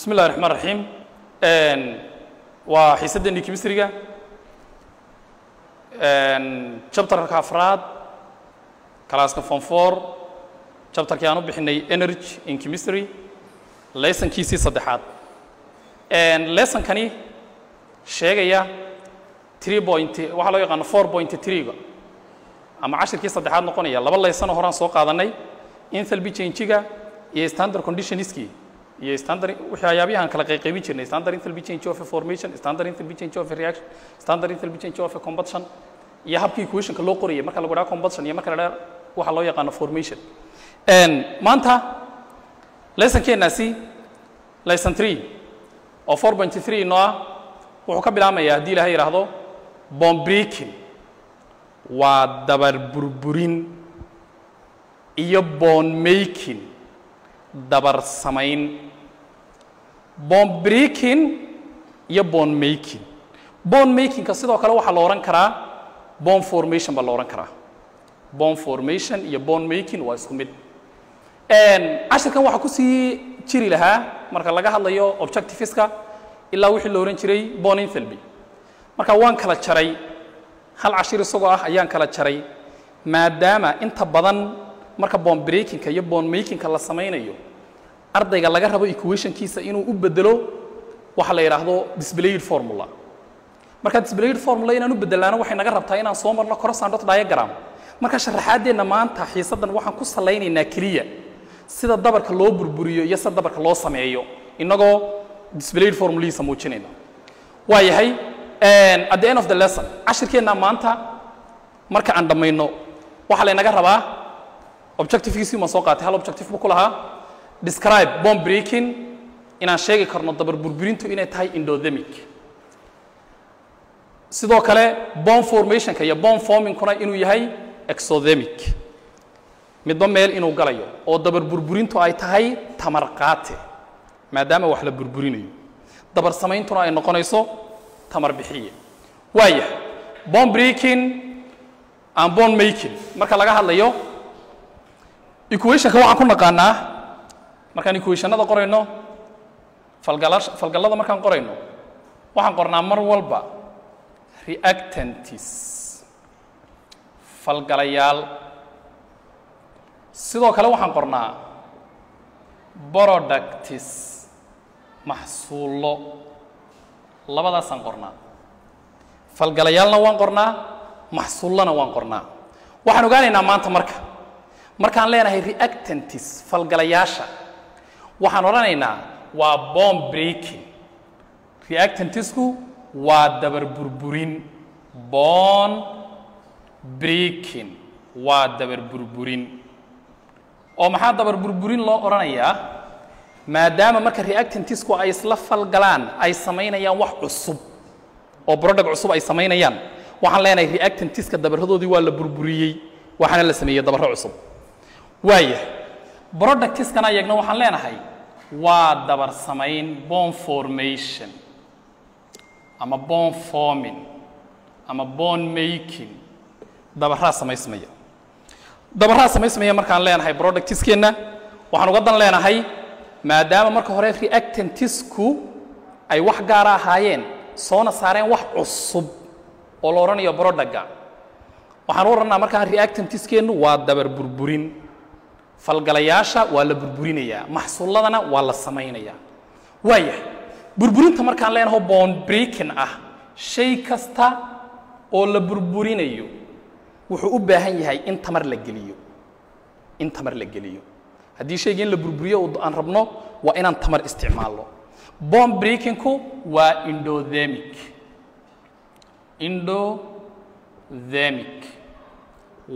بسم الله الرحمن الرحيم وحيسدني كيمستريغا chapter ka afraad class ka form 4 chapter ka aanu bixinay energy in chemistry lesson kiisi saddexaad lesson kani sheegaya 3 point waxa loo yaqaan 4.3 ama 10 kii saddexaad noqonaya laba lesson horaan soo qaadanay enthalpy change-ga iyo standard conditions-ki iyo standard waxyaabahan kala qaybin jirnay standard enthalpy change of a formation standard enthalpy change of a reaction standard enthalpy change of a combustion iyo habkii equation ka loo qoriyay marka lagu dhaco combustion iyo marka la dhaco waxa loo yaqaan formation maanta lesson keenaasi lesson 3 oo 4.3 no wuxuu ka bilaabmayaa hadii ilaahay yiraahdo bomb breaking waa dabar burburin iyo bond making dabar samayn bomb breaking iyo bond making ka sidoo kale waxa la oran karaa bond formation ba la oran karaa bond formation iyo bond making waa isku mid ashirkan waxa ku sii jiri lahaa marka laga hadlayo objectiveska ilaa wixii la oran jiray bond enthalpy marka waan kala jaray hal ashir isagoo ah ayaan kala jaray maadaama inta badan marka bond breaking ka iyo bond making ka la sameeyo ardayga laga rabo equation kiisa inuu u bedelo waxa la yiraahdo displayed formula marka displayed formula inaan u bedelaano waxay naga rabtaa inaan soo marno cross-hand dot diagram marka sharaxaadeena maanta xiisadan waxaan ku saleynaynaa kaliya sida dabarka loo burburiyo iyo sida dabarka loo sameeyo inagoo displayed formula muujinayna waayahay at the end of the lesson ashirkeena maanta marka aan dhamayno waxa la naga rabaa objectivekiisii ma soo qaatay hal objective ku lahaa describe bomb breaking inaan sheegi karno dabar burburintu inay tahay endothermic sidoo kale bomb formation ka iyo bomb forming kuna inuu yahay exothermic midba meel inuu galayo oo dabar burburintu ay tahay tamar qaate maadaama wax la burburinayo dabar samayntuna ay noqonayso tamar bixiye waaya bomb breaking and bomb making marka laga hadlayo equation ka waxaan ku naqaanaa markaan equationada qorayno falgalada markaan qorayno waxaan qornaa mar walba reactants falgalayaal sidoo kale waxaan qornaa products maxsuulo labadaasaan qornaa falgalayaalna waan qornaa maxsuulana waan qornaa waxaan ogaanaynaa maanta markaan leenahay reactants falgalayaasha waxaan oranaynaa waa bomb breaking reactantsku waa dabar burburin bond breaking waa dabar burburin oo maxaa dabar burburin loo oranayaa maadaama marka reactantsku ay isla falgalaan ay sameynayaan wax cusub oo product cusub ay sameynayaan waxaan leenahay reactantska dabaradoodii waa la burburiyay waxaana la sameeyay dabaro cusub waaya productskana ayagna waxaan leenahay waa dabar samayn bond formation ama bond forming ama bond making dabaraa samaysmaya markaan leenahay productskeena waxaan uga dan leenahay maadaama marka hore reactantsku ay wax gaar ah ahaayeen soona saareen wax cusub oo la oranayo productga waxaan u oranaa markaan reactantskeenu waa dabar burburin falgalayaasha waa la burburinayaa maxsuuladana waa la samaynayaa waaya burburinta markaan leenahay bond breaking ah shay kasta oo la burburinayo wuxuu u baahan yahay in tamar la geliyo haddii shayga in la burburiyo aan rabno waa inaan tamar isticmaalno bomb breakingku waa endothermic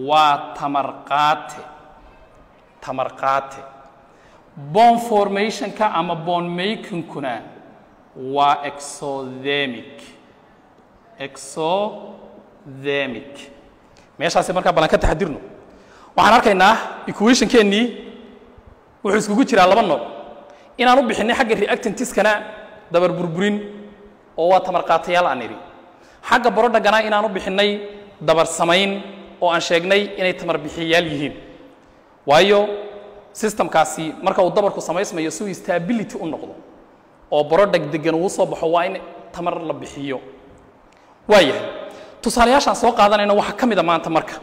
waa tamar qaate bond formation ka ama bond making kuna waa exothermic meeshaasi markaa balan ka taxadirno waxaan arkaynaa equation keenii wuxuu iskugu jiraa laba nooc inaan u bixinay xagga reactantskana dabar burburin oo waa tamar qaatayaal aan iri xagga productgana inaan u bixinay dabar samayn oo aan sheegnay inay tamar bixiyaal yihiin waayo systemkaasi marka uu dabarku samaysmayo si stability u noqdo oo product degan uu soo baxo waa in tamar la bixiyo waayahay tusaalayaashan soo qaadanayna waxa kamid ah maanta marka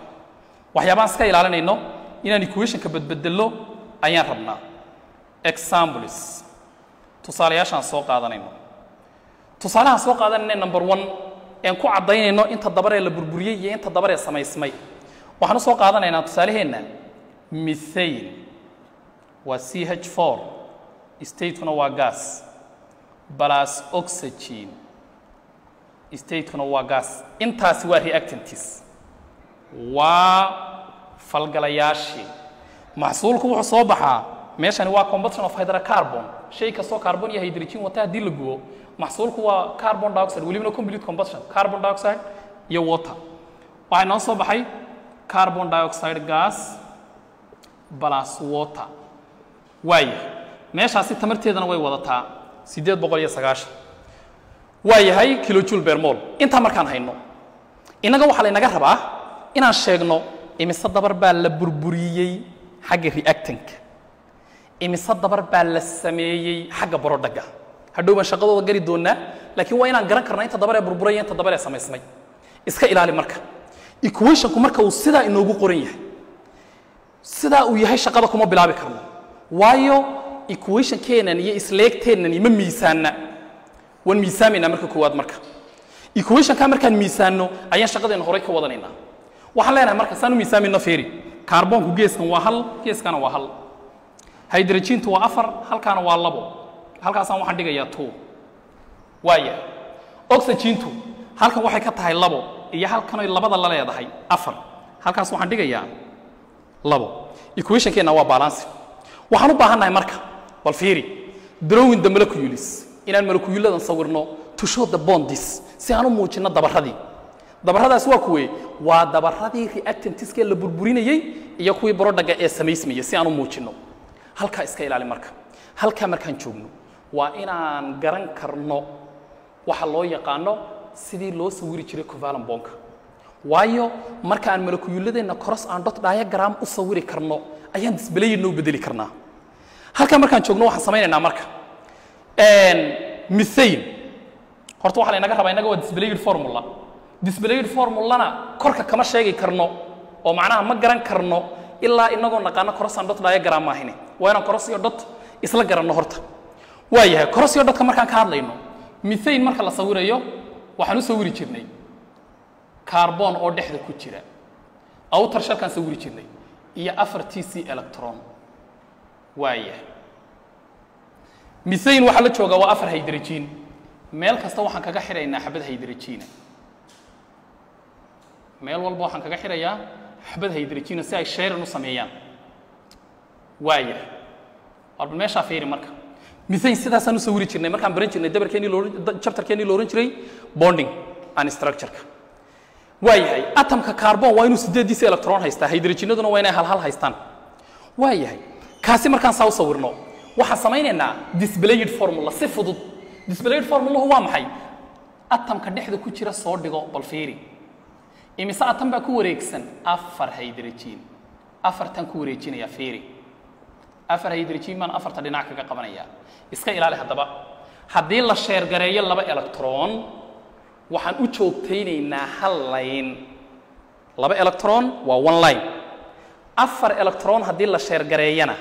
waxyaabahan iska ilaalinayno inaan equation-ka badbedelo ayaan rabnaa examples tusaalayaashan soo qaadanayno tusaalahan soo qaadanayna number 1 aan ku cadaynayno inta dabaree la burburiyay iyo inta dabaree samaysmay waxaan soo qaadanaynaa tusaalaheena methane waa CH4 state-kuna waa gas plus oxygen state-kuna waa gas intaasi waa reactants waa falgalayaashii maxsuulku wuxuu soo baxaa meeshani waa combustion of hydrocarbon shay kastoo carbon iyo hydrogen wata hadii la gubo maxsuulku waa carbon dioxide waliba complete combustion carbon dioxide iyo water waxay noo soo baxay carbon dioxide gas plus water way meeshaasi tamarteedana way wadataa 890 waayahay kilojoule per mole inta markaan hayno inaga waxa la inaga rabaa inaan sheegno imise dabar baa la burburiyay xagga reactant imise dabar baa la sameeyay xagga product hadhow baan shaqadooda gari doonaa laakiin waa inaan garan karnaa inta dabar ee burburay inta dabar ee samaysmay iska ilaali marka equation-ku marka uu sida inoogu qoran yahay sida uu yahay shaqada kuma bilaabi karno waayo equation-keenan iyo isleegteenan ima miisaana wan miisaamina marka koowaad marka equation-ka markaan miisaano ayaan shaqadeena hore ka wadanaynaa waxaan leenahay marka saan u miisaamino fiiri carbonku geeskan waa hal geeskana waa hal hydrogen-tu waa 4 halkaana waa 2 halkaasaan waxaan dhigayaa 2 waaya oxygen-tu halkan waxay ka tahay 2 iyo halkan ay labada la leedahay 4 halkaas waxaan dhigayaa 2 equation-keena waa balance waxaan u baahannahay marka bal fiiri drawing the molecules inaan molecules-adan sawirno to show the bonds si aan u muujino dabaradaas waa kuwee waa dabaradii reactants-ka la burburinayay iyo kuwii product ee samaysmay si aan u muujino halka iska ilaali marka halka markaan joogno waa inaan garan karno waxa loo yaqaano sidii loo sawiri jiray covalent bond waayo marka aan molecules-adeena cross and dot diagram u sawiri karno ayaan display noo bedeli karnaa halka markaan joogno waxaan samaynaynaa marka methane horta waxa la inaga rabaa inaga waa displayed formula korka kama sheegi karno oo macnaha ma garan karno ilaa inagoo naqaano cross and dot diagram maahine waa inaan cross iyo dot isla garanno horta waayahay cross iyo dot markaan ka hadlayno methane marka la sawirayo waxaan u sawiri jirnay carbon oo dhexda ku jira outer shell-kan sawiri jirnay iyo 4tc electron waayahay methane waxa la jooga waa 4 hydrogen meel kasta waxaan kaga xiraynaa xabad hydrogen meel walba waxaan kaga xirayaa xabad hydrogen si ay share u sameeyaan waaya arba meesha fiiri marka methane sidaas aanu sawiri jirnay markaan baran jirnay dabarkeeni chapter-keeni loo oran jiray bonding and structure-ka waayahay atomka carbon waa inuu 8 electron haystaa hydrogenaduna waa inay hal haystaan waayahay kaasi markaan soo sawirno waxaan samaynaynaa displayed formula si fudud displayed formula waa maxay atomka dhexda ku jira soo dhigo bal fiiri imise atom baa ku wareegsan 4 hydrogen 4 tan ku wareejinaya fiiri 4 hydrogen man 4 dhinac kaga qabanaya iska ilaali hadaba hadii la share gareeyo 2 electron waxaan u joogtaynaynaa hal line 2 electron waa 1 line 4 electron hadii la share gareeyana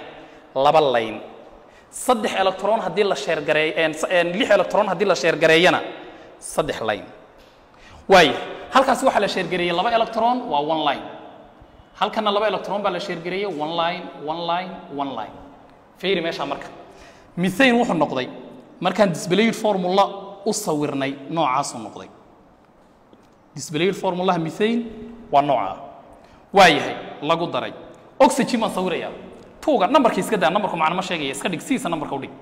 2 line 3 electron hadii la share gareeyo 6 electron hadii la share gareeyana 3 line way halkaas waxa la share gareeyay 2 electron waa 1 line halkana 2 electron baa la share gareeyay 1 line 1 line 1 line fiiri meesha marka methane wuxuu noqday markaan displayed formula u sawirnay noocaas u noqday displayed formula methane waa nooca waayahay lagu daray oxygen ma sawiraya tuuga numberka iska daa numberku macna ma sheegaya iska dhig siisa numberka u dhig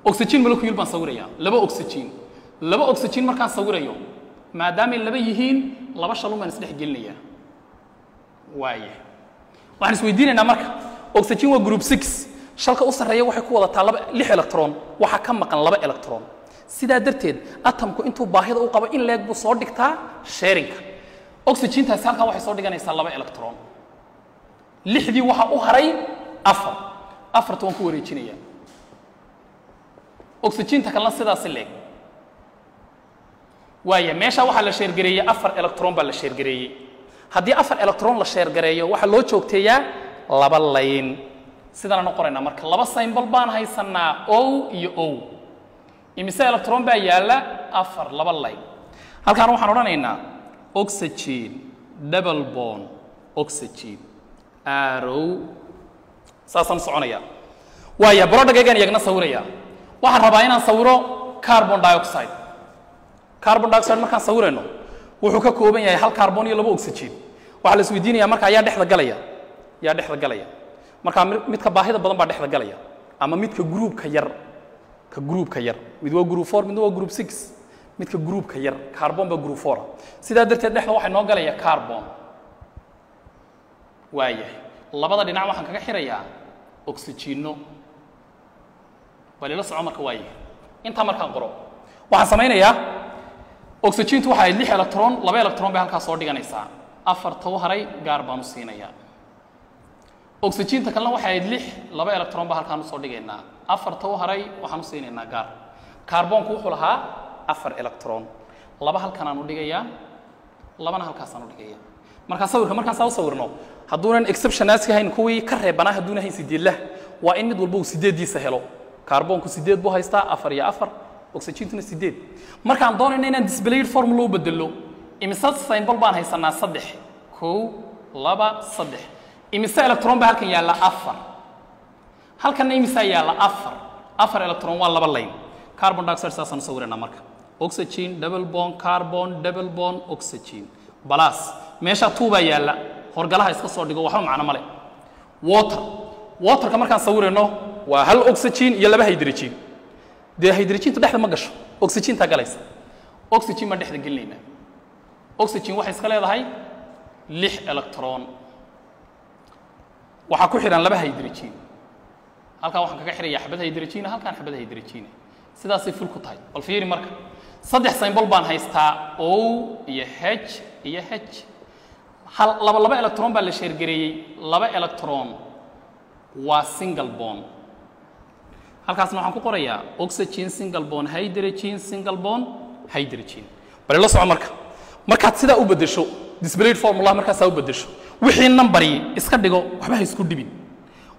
oxygen molecule baan sawiraya 2 oxygen markaan sawirayo maadaama laba yihiin laba shaluman isdhex gelinaya waaye waxaan isweydiinaynaa marka oxygen waa group 6 shalka u sareeya waxay ku wadataa 6 electron waxa ka maqan 2 electron sidaa darteed atomku intuu baahida u qabo in leeg buu soo dhigtaa sharing oxygen taas halka waxay soo dhiganaysaa 2 electron 6dii waxa u haray 4 4 toon ku wareejinaya oxygen ta kalena sidaas leeg waaya meesha waxa la sheer gareeyay 4 electron baa la sheer gareeyay haddii 4 electron la sheer gareeyo waxa loo joogteeyaa laba line sidana aan qorayna marka laba symbol baan haysanaa O iyo O imise electron baa yaala 4 laba line halkaan waxaan oranaynaa oxygen double bond oxygen arrow saasan soconaya waaya product-gan iyagna sawiraya waxaan rabaa inaan sawiro carbon dioxide markaan sawirayno wuxuu ka kooban yahay hal carbon iyo laba oxygen waxa la isweydiinayaa marka ayaa dhexda galaya marka midka baahida badan baa dhexda galaya ama midka groupka yar mid waa group 4 mid waa group 6 midka groupka yar carbon ba group 4 sidaa darteed dhexda waxa noo galaya carbon waaya labada dhinac waxaan kaga xirayaa oxygeno wali la soco marka waaya inta markaan qoro waxaan samaynayaa oxygen waxa ay 6 electron 2 electron bay halkaas soo dhiganaysaa 4 taw haray gaar baan u siinayaa oxygen ta kalena waxa ay 6 2 electron ba halkaan u soo dhigaynaa 4 taw haray waxaan u siinaynaa gaar carbon ku wuxuu lahaa 4 electron laba halkaan aan u dhigayaa labana halkaas aan u dhigayaa marka sawirka markaan soo sawirno haduunan exceptionaas yahayn kuwii ka reebana haduuna hayn 8 waa in mid walba uu 8diisa helo carbonku 8 buu haystaa 4 iyo 4 oxygentuna 8 markaan doonayna inaan displayed formula u bedelo imise symbol baan haysanaa 3 1 2 3 imise electron baa halkan yaala 4 halkan imise yaala 4 electron waa laba line carbon dioxide saasan sawirana marka oxygen double bond carbon double bond oxygen plus meesha 2 baa yaala horgalaha iska soo dhigo waxa macna male water ka markaan sawirano waa hal oxygen iyo laba hydrogen de hydrogen dhexda ma gasho oxygen ta galaysa oxygen ma dhexda gelinayna oxygen waxa iska leedahay 6 electron waxa ku xiran laba hydrogen halka waxaan kaga xiraya xabad hydrogen halkaan xabad hydrogen sidaas ay ful ku tahay bal fiiri marka saddex symbol baan haystaa O iyo H iyo H hal laba electron baa la sheer gareeyay laba electron waa single bond halkaasna waxaan ku qorayaa oxygen single bond hydrogen single bond hydrogen bal la soco markaad sida u bedesho displayed formula markaas u bedesho wixii number iska dhigo waxba ha isku dhibin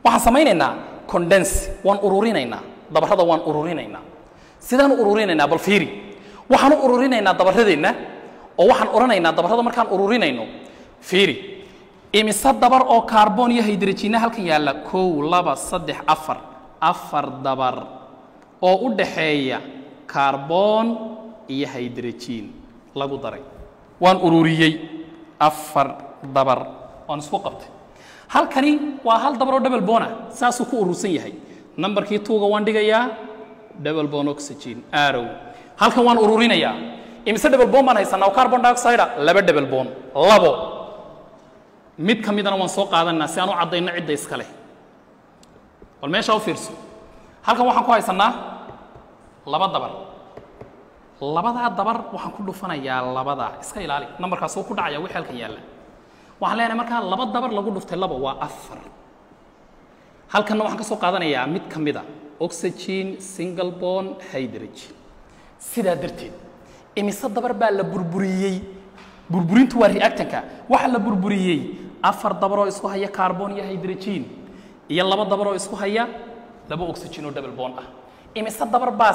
waxaan samaynaynaa condense waan ururinaynaa dabarada waan ururinaynaa sidaan ururinaynaa bal fiiri waxaan ururinaynaa dabaradeena oo waxaan oranaynaa dabarada markaan ururinayno fiiri imisa dabar oo carbon iyo hydrogen halkan yaala 1 2 3 4 dabar oo u dhaxeeya carbon iyo hydrogen lagu daray waan ururiyay 4 dabar waan isku qabtay halkani waa hal dabar oo double bond saasuu ku urursan yahay numberkii 2ga waan dhigayaa double bond oxygen arrow halkan waan ururinayaa imisa double bond baan haysanaa oo carbon dioxide laba double bond labo mid kamidana waan soo qaadanaa si aan u cadayno cidda iska leh wal meesha u fiirso halkan waxaan ku haysanaa laba dabar labada dabar waxaan ku dhufanayaa labada iska ilaali numberkaas oo ku dhacaya wixii halkan yaala waxaan leenahay marka laba dabar lagu dhuftay laba waa 4 halkan waxaan ka soo qaadanayaa mid kamida oxygen single bond hydrogen sida darteed imisa dabar baa la burburintu waa reactanka waxa la burburiyay 4 dabar oo isku haya carbon iyo hydrogen iyo laba dabar oo isku haya laba oxygen oo double bond imisa dabar baa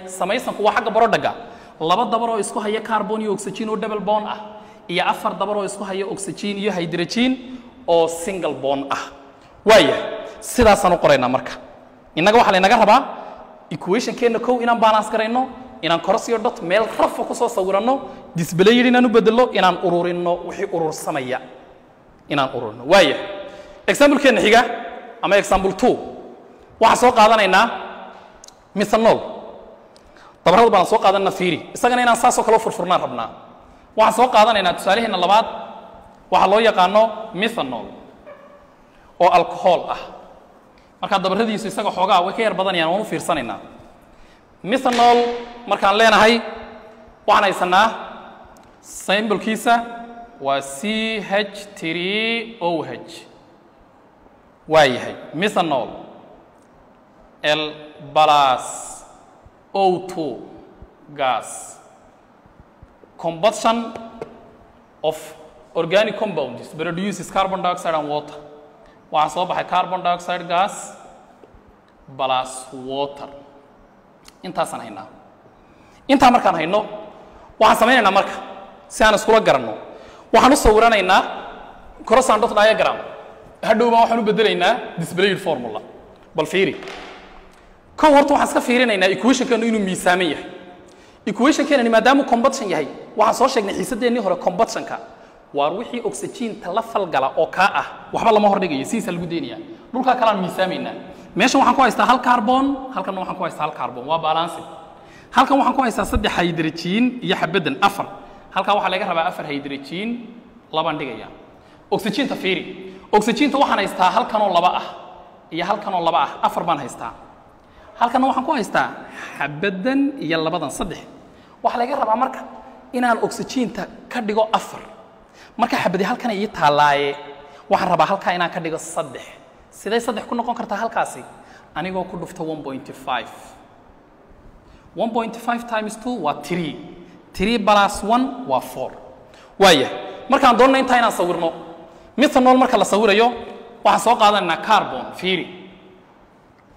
samaysanku waa xagga barodhaga laba dabar oo isku haya carbon iyo oxygen oo double bond iyo 4 dabar oo isku haya oxygen iyo hydrogen oo single bond waaya sidaas aan u qoraynaa marka inaga waxa la inaga rabaa equation keena kow inaan balance garayno inaan cross iyo dot meel raf ku soo sawirano display inaan u bedelo inaan ururino wixii urursamaya inaan ururino waaya example keena xiga ama example 2 waxa soo qaadanaynaa methanol dabarada baan soo qaadanaa fiiri isagana inaan saasoo kala furfurnaan rabnaa waxaan soo qaadanaynaa tusaalaheena labaad waxa loo yaqaano methanol oo alcohol marka dabaradiisu isaga xoogaa way ka yar badanayaan waan u fiirsanaynaa methanol markaan leenahay waxaan haysanaa symbolkiisa waa CH3OH waayahay methanol L plus O2 gas combustion of organic compounds produces carbon dioxide and water waxaa soo baxay carbon dioxide gas plus water intaasaan haynaa intaa markaan hayno waxaan samaynaynaa marka si aan iskula garanno waxaan u sawiranaynaa cross and dot diagram hadhow baan waxaan u bedelaynaa displayed formula bal fiiri ka horta waxaan iska fiirinaynaa equation-kan inuu miisaaman yahay equation-kan maadaama combustion yahay waxaan soo sheegnay xiisadeennii hore combustion-ka waar wixii oxygen-ta la falgala oo ka ah waxba lama hordhigayo siisa lagu deynaya dhulka kale aan miisaamaynaa meeshan waxaan ku haystaa hal carbon halkan waxaan ku haystaa hal carbon waa balance halkan waxaan ku haystaa 3 hydrogen iyo xabadan 4 halkan waxa laga rabaa 4 hydrogen labaan dhigaya oxygen-ta fiiri oxygen-ta waxaan haystaa halkan oo 2 ah iyo halkan oo 2 ah 4 baan haystaa halkan waxaan ku haystaa xabadan iyo labadan 3 waxa laga rabaa marka inaan oxygen-ta ka dhigo 4 marka xabadi halkan ay taalaaye waxaan rabaa halka inaan ka dhigo 3 sidee 3 ku noqon kartaa halkaasi anigoo ku dhufto 1.5 1.5 times 2 waa 3 3 plus 1 waa 4 waaya markaan doonno inta inaan sawirno methanol marka la sawirayo waxaan soo qaadanaynaa carbon fiiri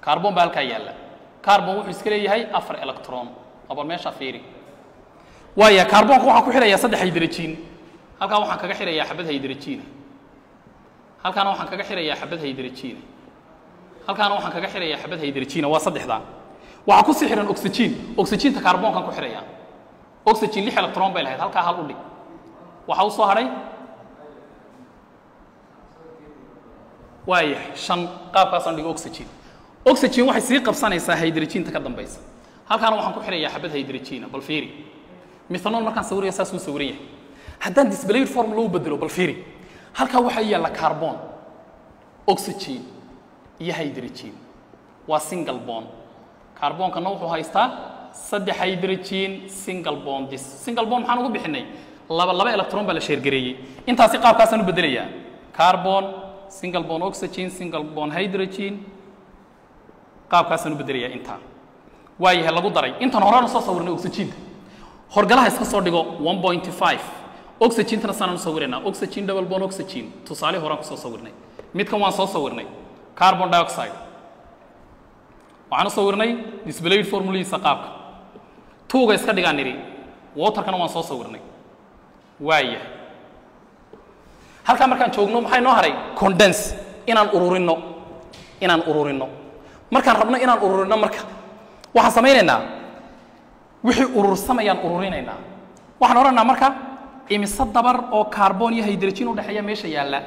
carbon baa halka yaala carbon wuxuu iska leeyahay 4 electron aba meesha fiiri waaya carbonku waxaan ku xirayaa 3 hydrogen halkan waxaan kaga xirayaa xabad hydrogen halkan waxaan kaga xirayaa xabad hydrogen halkan waxaan kaga xirayaa xabad hydrogen waa 3da waxa ku sii xiran oxygen oxygen-ta carbonkan ku xiraya oxygen 6 electron bay lahayd halka hal u dhig waxa uu soo haray waaya 5 qaabkaas aan dhigo oxygen oxygen waxay sii qabsanaysaa hydrogen-ta ka dambaysa halkan waxaan ku xirayaa xabad hydrogen bal fiiri methanol markaan sawirayo saas uu sawiraya haddaan displayed formula u bedelo bal fiiri halka waxa yaala carbon oxygen iyo hydrogen waa single bond carbon-kana wuxuu haystaa 3 hydrogen single bond single bond maxaan ugu bixinay laba electron baa la share gareeyay intaasi qaabkaas aan u bedelayaa carbon single bond oxygen single bond hydrogen qaabkaas aan u bedelayaa inta waayahay lagu daray intan horaan soo sawirnay oxygen-ta horgalaha iska soo dhigo 1.5 oxygen-tana sanaan soo sawirnaa oxygen double bond oxygen tusaale horaan ku soo sawirnay midkan waan soo sawirnay carbon dioxide waxaan soo sawirnay displayed formula-iisa qaabka tuuga iska dhigaan niri water-kana waan soo sawirnay waaya halka markaan joogno maxay noo haray condense inaan ururino markaan rabno inaan ururino marka waxaan samaynaynaa wixii urursamayaan ururinaynaa waxaan oranaynaa marka imise dabar oo carbon iyo hydrogen u dhaxeeya meesha yaala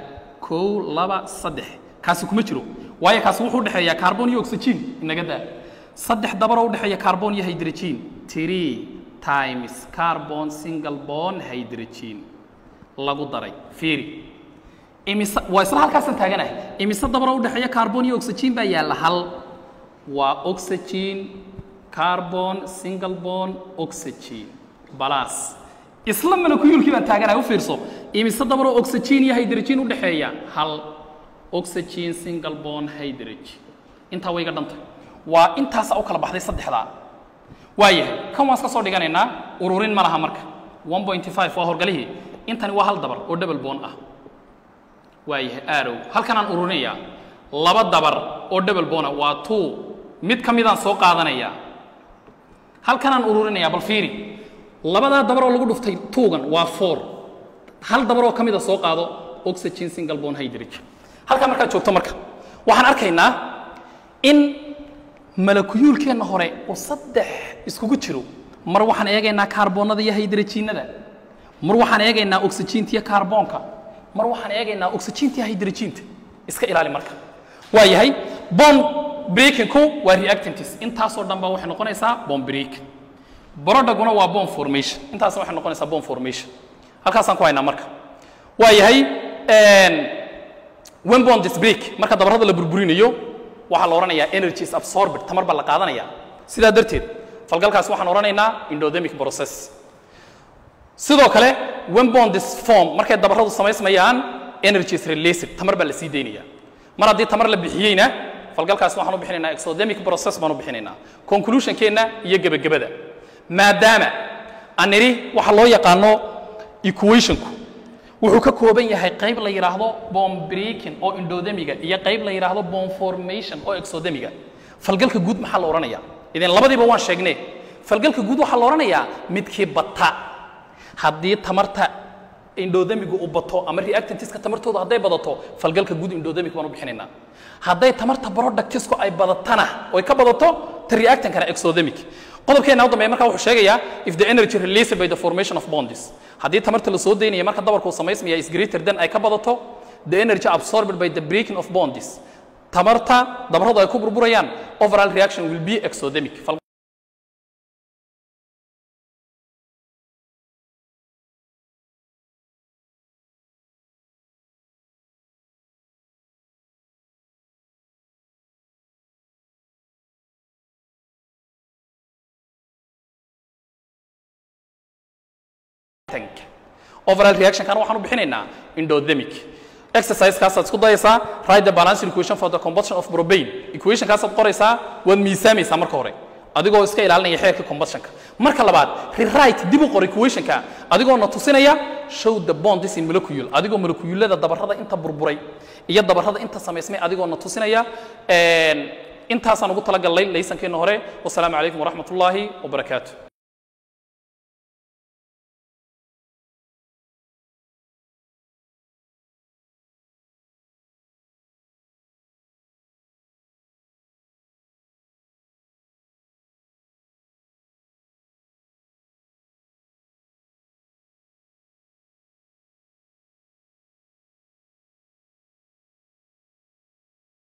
1 2 3 kaasi kuma jiro waayo kaasi wuxuu dhaxeeyaa carbon iyo oxygen inaga daa 3 dabar oo u dhaxeeya carbon iyo hydrogen 3 times carbon single bond hydrogen lagu daray fiiri imise waa isla halkaas taaganahay imise dabar oo u dhaxeeya carbon iyo oxygen baa yaala hal waa oxygen carbon single bond oxygen plus isla molecule-kii baan taaganahay u fiirso imise dabar oo oxygen iyo hydrogen u dhaxeeya hal oxygen single bond hydrogen inta way ga dhantay waa intaas oo kala baxday 3da waayahay kan waan iska soo dhiganaynaa ururin ma laha marka 1.5 waa horgalihii intani waa hal dabar oo double bond ah waayahay arrow halkan aan ururinayaa 2 dabar oo double bond ah waa 2 mid kamidaan soo qaadanaya halkan aan ururinayaa bal fiiri labada dabar oo lagu dhuftay 2gan waa 4 hal dabar oo kamida soo qaado oxygen single bond hydrogen halka marka joogto marka waxaan arkaynaa in molecule-keena hore oo 3 iskugu jiro mar waxaan eegaynaa carbonada iyo hydrogenada mar waxaan eegaynaa oxygen-ta iyo carbonka mar waxaan eegaynaa oxygen-ta iyo hydrogen-ta iska ilaali marka waayahay bond breaking-ku waa reactants intaasoo dhan baa waxay noqonaysaa bond breaking productguna waa bond formation intaas waxay noqonaysaa bond formation halkaasaan ku haynaa marka waayahay when bond is break marka dabarada la burburinayo waxa la oranayaa energy is absorbed tamar baa la qaadanaya sidaa darteed falgalkaas waxaan oranaynaa endothermic process sidoo kale when bond is form markay dabaradu samaysmayaan energy is released tamar baa la sii deynaya mar haddii tamar la bixiyeyna falgalkaas waxaan u bixinaynaa exothermic process baan u bixinaynaa conclusion-keena iyo gabagabada maadaama aan niri waxa loo yaqaano equation-ku wuxuu ka kooban yahay qayb la yiraahdo bond breaking oo endothermiga iyo qayb la yiraahdo bond formation oo exothermiga falgalka guud maxaa la oranayaa idin labadiiba waan sheegnay falgalka guud waxa la oranayaa midkii bata haddii tamarta endothermiga uu bato ama reactantiska tamartooda hadday badato falgalka guud endothermic baan u bixinaynaa hadday tamarta productisku ay badatana oo ay ka badato reactant-kana exothermic qodobkeena u dambeeya marka wuxuu sheegayaa if the energy released by the formation of bonds haddii tamarta la soo deynaya marka dabarku samaysmaya is greater than ay ka badato the energy absorbed by the breaking of bonds tamarta dabaradu ay ku burburayaan overall reaction will be exothermic overall reaction kan waxaan u bixinaynaa endothermic exercise kaas aad isku dayaysaa write the balancing equation for the combustion of propane equation kaas aad qoraysaa waad miisaamaysaa marka hore adigoo iska ilaalinaya xeerka combustionka marka labaad rewrite dib u qor equation-ka adigoo na tusinaya show the bonds in molecule adigoo moleculeada dabarada inta burburay iyo dabarada inta samaysmay adigoo na tusinaya intaasaan ugu talagalay laysankeena hore wassalaamu calaykum waraxmatullaahi wabarakaatuh